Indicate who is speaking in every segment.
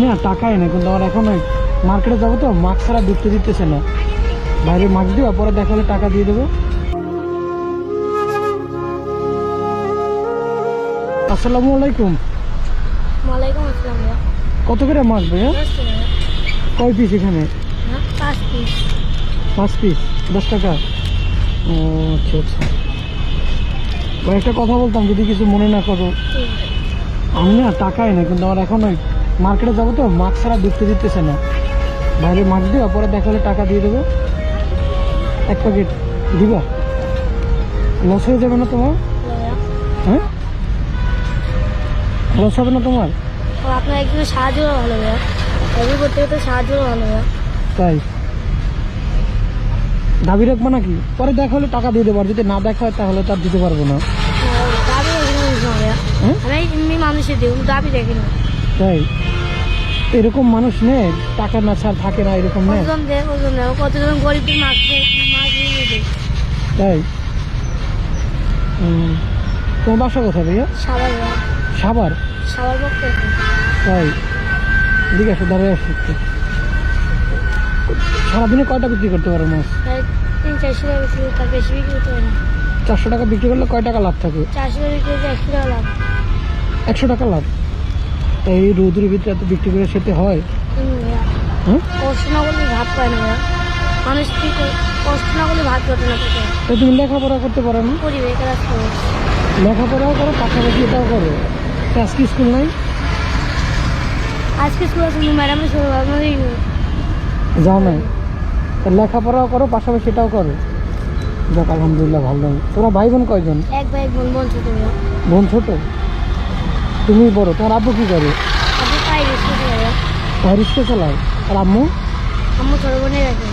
Speaker 1: আমি না টাকাই না, কিন্তু আমার এখন মার্কেটে যাবো তো, মাস্ক ছাড়া ঢুকতে দিতেছে না। বাইরে মাস্ক দিবা, পরে দেখা হলে টাকা দিয়ে দেবো। আসসালামু আলাইকুম।
Speaker 2: ওয়ালাইকুম আসসালাম ভাইয়া।
Speaker 1: কত করে মাছ ভাইয়া?
Speaker 2: 10 টাকা।
Speaker 1: কয় পিস এখানে?
Speaker 2: 5 পিস।
Speaker 1: 5 পিস 10 টাকা। ও আচ্ছা আচ্ছা ভাই, একটা কথা বলতাম যদি কিছু মনে না করো। আমি না টাকাই না, কিন্তু আমার এখন মার্কেটে যাবো তো, মাস্ক ছাড়া ঢুকতে দিতেছে না। বাইরে মাস্ক দিবা, পরে দেখা হলে টাকা দিয়ে দেবো। 1 প্যাকেট দিবা? লস হয়ে যাবে না তোমার? হ্যাঁ, লস হবে না তোমার?
Speaker 2: আপনার একজনের সাহায্য ভালো ভাইয়া, এগুলো করতে করতে সাহায্য ভালো ভাইয়া।
Speaker 1: তাই দাবি রাখবো নাকি? পরে দেখা হলে টাকা দিয়ে দেবো, আর যদি না দেখা হয় তাহলে তার দিতে পারবো না।
Speaker 2: দাবি দেখি না ভাইয়া,
Speaker 1: হ্যাঁ,
Speaker 2: আমি এমনি মানুষের দিই, দাবি দেখি না।
Speaker 1: তাই এরকম মানুষ নেই, টাকা না ছাড় থাকে না, এরকম নেই।
Speaker 2: কতজন দেয়, কতজন দেয়, কতজন গরিবদের মাছ দিয়ে দেয়।
Speaker 1: তাই তোমার বাসা কোথায় ভাইয়া?
Speaker 2: সাবার ভাইয়া,
Speaker 1: সাভার?
Speaker 2: সাবার পক্ষে।
Speaker 1: তাই এদিকে আসো, দাঁড়িয়ে আসো একটু। সারাদিনে কয়টা বিক্রি করতে পারো মাছ?
Speaker 2: 300-400 টাকা বিক্রি, তার বেশি বিক্রি করতে পারে না।
Speaker 1: 400 টাকা বিক্রি করলে কয় টাকা লাভ থাকে?
Speaker 2: 400 টাকা বিক্রি করতে 100 টাকা লাভ।
Speaker 1: 100 টাকা লাভ। তাই এই রোদের ভিতরে এত বিক্রি করে সেতে হয়?
Speaker 2: ভাইয়া
Speaker 1: হ্যাঁ,
Speaker 2: কষ্ট না করলে ভাত পায় না ভাইয়া, মানুষ কি কষ্ট না করলে ভাত করতে না পেতে।
Speaker 1: তাই তুমি লেখাপড়া করতে পারো না?
Speaker 2: করি ভাই, কাজ করবো।
Speaker 1: লেখাপড়াও করো, পাশাপাশি এটাও করো। আজকে স্কুল নাই?
Speaker 2: আজকে স্কুল আছে, ম্যাডামের সবাই
Speaker 1: যাও নাই? তা লেখাপড়াও করো, পাশাপাশি এটাও করো। যাক আলহামদুলিল্লাহ, ভালো। তোমার ভাই বোন কয়জন?
Speaker 2: এক ভাই এক বোন, বোন ছোট ভাইয়া।
Speaker 1: বোন ছোট, তুমি বড়। তোমার আব্বু কি করে?
Speaker 2: আপনি পাই রেস্ট ভাইয়া।
Speaker 1: ভাই রিক্সা চালায়। আর আম্মু?
Speaker 2: আম্মু ছোট বোনে রাখে।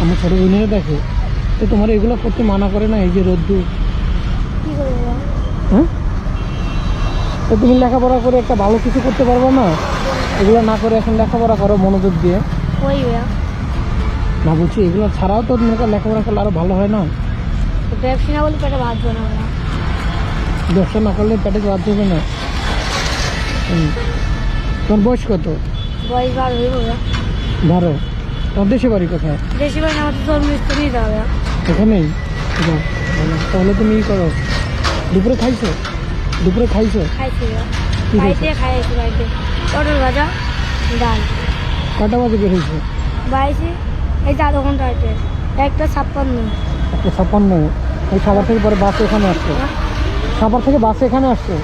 Speaker 1: আমার ছোটো বোনেরা দেখে। তো তোমার এগুলো করতে মানা করে না, এই যে রোদ্দুর?
Speaker 2: কি করে ভাইয়া?
Speaker 1: হ্যাঁ, তো তুমি লেখাপড়া করে একটা ভালো কিছু করতে পারবে না? এগুলো না করে এখন লেখাপড়া করো মনোযোগ দিয়ে।
Speaker 2: ওই ভাইয়া,
Speaker 1: না বলছি, এগুলো ছাড়াও তো মনে করো লেখাপড়া করলে আরো ভালো হয় না?
Speaker 2: ব্যবসা না বলে পেটে ভাত না ভাইয়া।
Speaker 1: ব্যবসা না করলে পেটে বাদ দেবে না। তোমার বয়স কত?
Speaker 2: বয়স 12 হইব ভাইয়া।
Speaker 1: 12। তোমার দেশে বাড়ি কোথায়?
Speaker 2: বেশি বাড়ি আমাদের ধর্ম স্থান নিয়ে যাওয়া ভাইয়া।
Speaker 1: এখানেই? যাও, ভালো। তাহলে তুমি ই করো, দুপুরে খাইছো? দুপুরে খাইছো?
Speaker 2: খাইছি ভাইয়া,
Speaker 1: কি
Speaker 2: বাড়িতে
Speaker 1: খাইছো?
Speaker 2: খাইছি, বাড়িতে পটল ভাজা, ডাল।
Speaker 1: কটা বাজে বের হয়েছে?
Speaker 2: বাইছি এই 4 ঘন্টা আছে, 1:56।
Speaker 1: 1:56। ওই সাভার থেকে পরে বাসে এখানে আসছো? সাভার থেকে বাসে এখানে আসছো?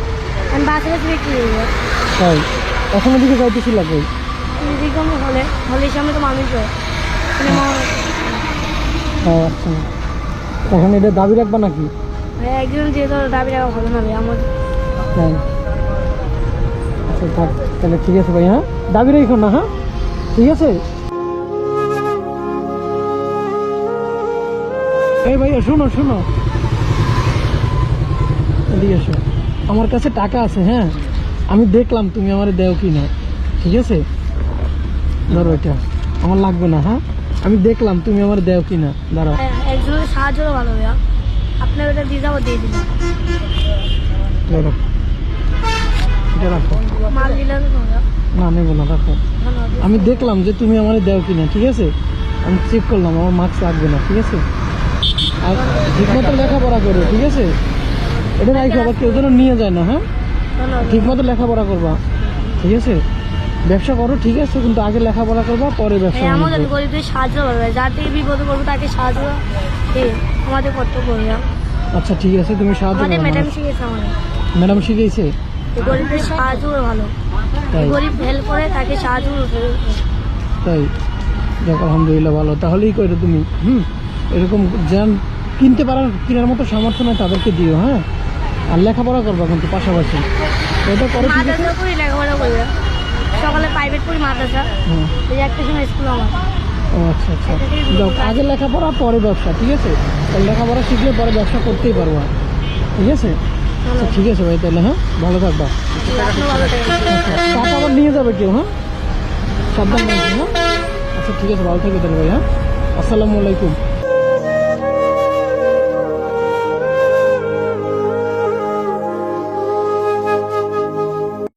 Speaker 2: আমি বাসে বাসে বিক্রি করি ভাইয়া।
Speaker 1: তাই এখন ওদিকে যাইতেছিল কই?
Speaker 2: এদিকে হলে হলের সামনে তো মানুষ হয়।
Speaker 1: ও আচ্ছা, এখন এটা দাবি রাখবা নাকি?
Speaker 2: ভাইয়া একজন যেহেতু দাবি রাখা ভালো না ভাইয়া আমাদের।
Speaker 1: তাই আচ্ছা, থাক তাহলে, ঠিক আছে ভাই। হ্যাঁ, দাবি রেখো না। হ্যাঁ, ঠিক আছে। এই ভাইয়া শোনো শোনো, এদিকে এসো। আমার কাছে টাকা আছে। হ্যাঁ, আমি দেখলাম তুমি আমার দেও কি না, ঠিক আছে? ধরো, এটা আমার লাগবে না। হ্যাঁ, আমি দেখলাম তুমি আমার দেও কি না। দাঁড়াও,
Speaker 2: একজনের সাহায্য ভালো ভাইয়া, আপনার ওটা দিয়ে যাবো, দিয়ে দিন।
Speaker 1: ধরো, এটা রাখো।
Speaker 2: মাল দিলেন ভাইয়া,
Speaker 1: না, নেবো না, রাখো।
Speaker 2: ধন্যবাদ।
Speaker 1: আমি দেখলাম যে তুমি আমার দেও কিনা, ঠিক আছে? আমি চেক করলাম, আমার মার্কস লাগবে না, ঠিক আছে? আর ঠিকমতো লেখাপড়া করো, ঠিক আছে? এটা রাখো, আবার কেউ যেন নিয়ে যায় না। হ্যাঁ,
Speaker 2: ধন্যবাদ।
Speaker 1: ঠিকমতো লেখাপড়া করবা, ঠিক আছে? ব্যবসা করো, ঠিক আছে, কিন্তু আগে লেখাপড়া করবা, পরে ব্যবসা
Speaker 2: ভাইয়া আমাদের
Speaker 1: বাণিজ্য।
Speaker 2: গরিবদের সাহায্য করবে, যার থেকে বিপদে করবো তাকে সাহায্য আমাদের কর্তব্য ভাইয়া।
Speaker 1: আচ্ছা, ঠিক আছে, তুমি সাহায্য
Speaker 2: আমাদের
Speaker 1: করো।
Speaker 2: ম্যাডাম শিখেছে আমাদের,
Speaker 1: ম্যাডাম শিখেছে?
Speaker 2: গরিবদের সাহায্য ভালো,
Speaker 1: তাই?
Speaker 2: গরিব হেল্প করে তাকে সাহায্য করবে।
Speaker 1: তাই, যাক আলহামদুলিল্লাহ, ভালো। তাহলেই করো তুমি। এরকম যান কিনতে পারার, কেনার মতো সামর্থ্য নয় তাদেরকে দিও। হ্যাঁ, আর লেখাপড়া করবা কিন্তু পাশাপাশি, এটা করো, ঠিক আছে?
Speaker 2: মাদ্রাসা করি, লেখাপড়া করি ভাইয়া। সকালে প্রাইভেট পড়ি মাদ্রাসা,
Speaker 1: হ্যাঁ।
Speaker 2: এই যে একটা সময় স্কুল আমার।
Speaker 1: ও আচ্ছা আচ্ছা, যাক, আগে লেখাপড়া পরে ব্যবসা, ঠিক আছে? তাহলে লেখাপড়া শিখলে পরে ব্যবসা করতেই পারবা, ঠিক আছে? আচ্ছা, ঠিক আছে ভাই, তাহলে হ্যাঁ, ভালো থাকবা।
Speaker 2: আপনি ভালো থাকবেন।
Speaker 1: টাকা আবার নিয়ে যাবে কেউ? হ্যাঁ, সাবধান থাকবে। হ্যাঁ, আচ্ছা, ঠিক আছে, ভালো থাকবে তাহলে ভাই। হ্যাঁ, আসসালামু আলাইকুম।